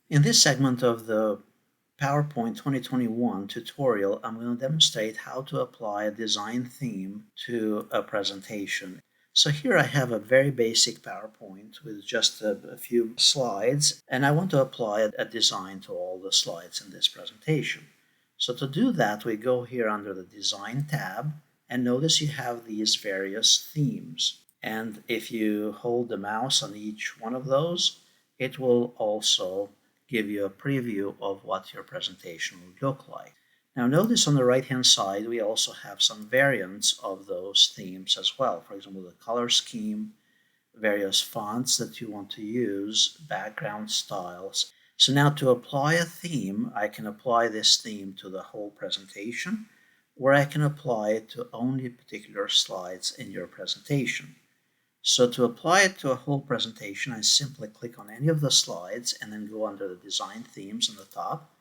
In this segment of the PowerPoint 2021 tutorial, I'm going to demonstrate how to apply a design theme to a presentation. So here I have a very basic PowerPoint with just a few slides, and I want to apply a design to all the slides in this presentation. So to do that, we go here under the Design tab, and notice you have these various themes. And if you hold the mouse on each one of those, it will also give you a preview of what your presentation would look like. Now notice on the right hand side we also have some variants of those themes as well. For example, the color scheme, various fonts that you want to use, background styles. So now to apply a theme, I can apply this theme to the whole presentation, or I can apply it to only particular slides in your presentation. So to apply it to a whole presentation, I simply click on any of the slides and then go under the Design Themes on the top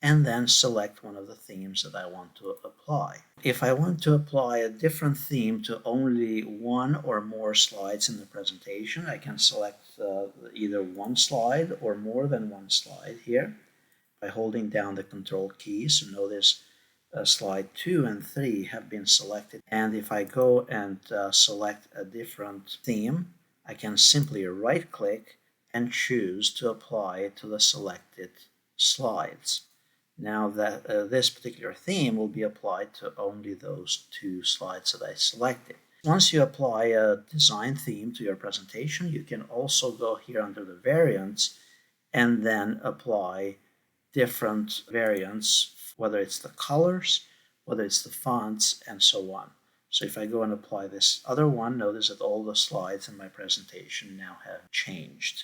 and then select one of the themes that I want to apply. If I want to apply a different theme to only one or more slides in the presentation, I can select either one slide or more than one slide here by holding down the Control key. So notice slide 2 and 3 have been selected. And if I go and select a different theme, I can simply right click and choose to apply it to the selected slides. Now that this particular theme will be applied to only those two slides that I selected. Once you apply a design theme to your presentation, you can also go here under the variants and then apply different variants, whether it's the colors, whether it's the fonts, and so on. So if I go and apply this other one, notice that all the slides in my presentation now have changed.